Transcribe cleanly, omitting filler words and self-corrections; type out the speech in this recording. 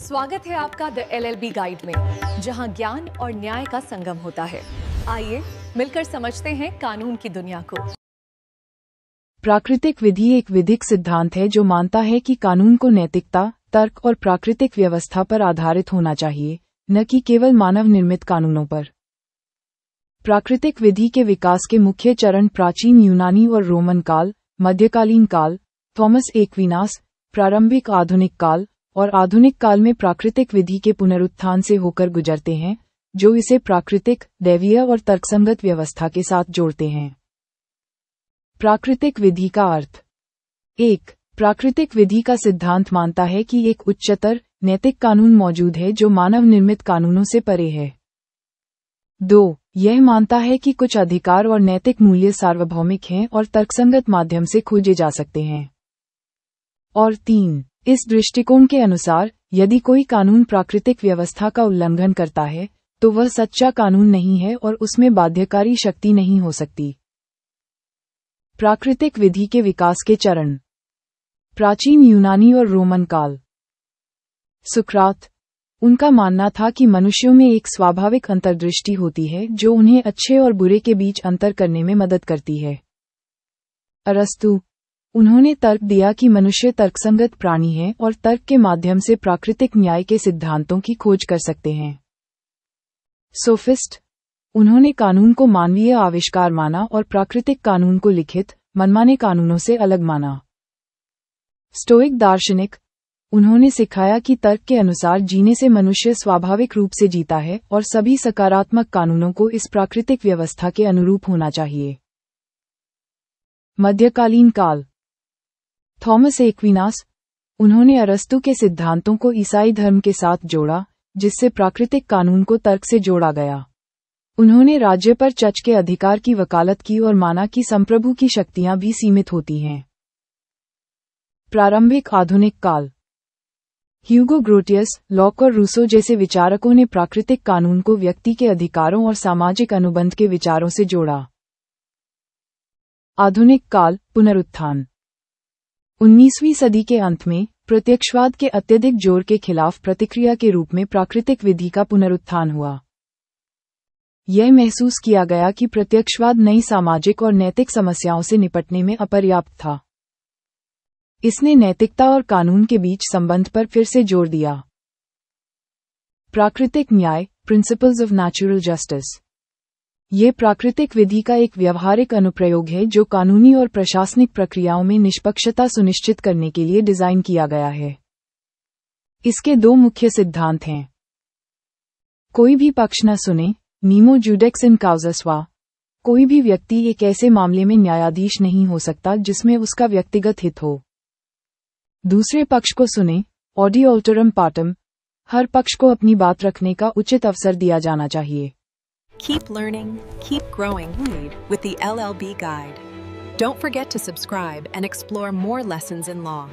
स्वागत है आपका द LLB गाइड में, जहां ज्ञान और न्याय का संगम होता है। आइए मिलकर समझते हैं कानून की दुनिया को। प्राकृतिक विधि एक विधिक सिद्धांत है जो मानता है कि कानून को नैतिकता, तर्क और प्राकृतिक व्यवस्था पर आधारित होना चाहिए, न कि केवल मानव निर्मित कानूनों पर। प्राकृतिक विधि के विकास के मुख्य चरण प्राचीन यूनानी और रोमन काल, मध्यकालीन काल, थॉमस एक्विनास, प्रारंभिक आधुनिक काल और आधुनिक काल में प्राकृतिक विधि के पुनरुत्थान से होकर गुजरते हैं, जो इसे प्राकृतिक, दैवीय और तर्कसंगत व्यवस्था के साथ जोड़ते हैं। प्राकृतिक विधि का अर्थ। 1. प्राकृतिक विधि का सिद्धांत मानता है कि एक उच्चतर, नैतिक कानून मौजूद है जो मानव निर्मित कानूनों से परे है। 2. यह मानता है कि कुछ अधिकार और नैतिक मूल्य सार्वभौमिक हैं और तर्कसंगत माध्यम से खोजे जा सकते हैं। और 3. इस दृष्टिकोण के अनुसार, यदि कोई कानून प्राकृतिक व्यवस्था का उल्लंघन करता है, तो वह सच्चा कानून नहीं है और उसमें बाध्यकारी शक्ति नहीं हो सकती। प्राकृतिक विधि के विकास के चरण। प्राचीन यूनानी और रोमन काल। सुकरात। उनका मानना था कि मनुष्यों में एक स्वाभाविक अंतर्दृष्टि होती है जो उन्हें अच्छे और बुरे के बीच अंतर करने में मदद करती है। अरस्तु। उन्होंने तर्क दिया कि मनुष्य तर्कसंगत प्राणी है और तर्क के माध्यम से प्राकृतिक न्याय के सिद्धांतों की खोज कर सकते हैं। सोफिस्ट। उन्होंने कानून को मानवीय आविष्कार माना और प्राकृतिक कानून को लिखित, मनमाने कानूनों से अलग माना। स्टोइक दार्शनिक। उन्होंने सिखाया कि तर्क के अनुसार जीने से मनुष्य स्वाभाविक रूप से जीता है और सभी सकारात्मक कानूनों को इस प्राकृतिक व्यवस्था के अनुरूप होना चाहिए। मध्यकालीन काल। Thomas Aquinas. उन्होंने अरस्तु के सिद्धांतों को ईसाई धर्म के साथ जोड़ा, जिससे प्राकृतिक कानून को तर्क से जोड़ा गया। उन्होंने राज्य पर चर्च के अधिकार की वकालत की और माना कि संप्रभु की शक्तियां भी सीमित होती हैं। प्रारंभिक आधुनिक काल। ह्यूगो ग्रोटियस, लॉक और रूसो जैसे विचारकों ने प्राकृतिक कानून को व्यक्ति के अधिकारों और सामाजिक अनुबंध के विचारों से जोड़ा। आधुनिक काल, पुनरुत्थान। 19वीं सदी के अंत में, प्रत्यक्षवाद के अत्यधिक जोर के खिलाफ प्रतिक्रिया के रूप में प्राकृतिक विधि का पुनरुत्थान हुआ। यह महसूस किया गया कि प्रत्यक्षवाद नई सामाजिक और नैतिक समस्याओं से निपटने में अपर्याप्त था। इसने नैतिकता और कानून के बीच संबंध पर फिर से जोर दिया। प्राकृतिक न्याय, प्रिंसिपल्स ऑफ नेचुरल जस्टिस। ये प्राकृतिक विधि का एक व्यावहारिक अनुप्रयोग है जो कानूनी और प्रशासनिक प्रक्रियाओं में निष्पक्षता सुनिश्चित करने के लिए डिजाइन किया गया है। इसके दो मुख्य सिद्धांत हैं। कोई भी पक्ष न सुने, नीमो जुडेक्स इन काउजा स्वा। कोई भी व्यक्ति एक ऐसे मामले में न्यायाधीश नहीं हो सकता जिसमें उसका व्यक्तिगत हित हो। दूसरे पक्ष को सुने, ऑडी ऑल्टरम पार्टम। हर पक्ष को अपनी बात रखने का उचित अवसर दिया जाना चाहिए। Keep learning, keep growing with the LLB Guide. Don't forget to subscribe and explore more lessons in law.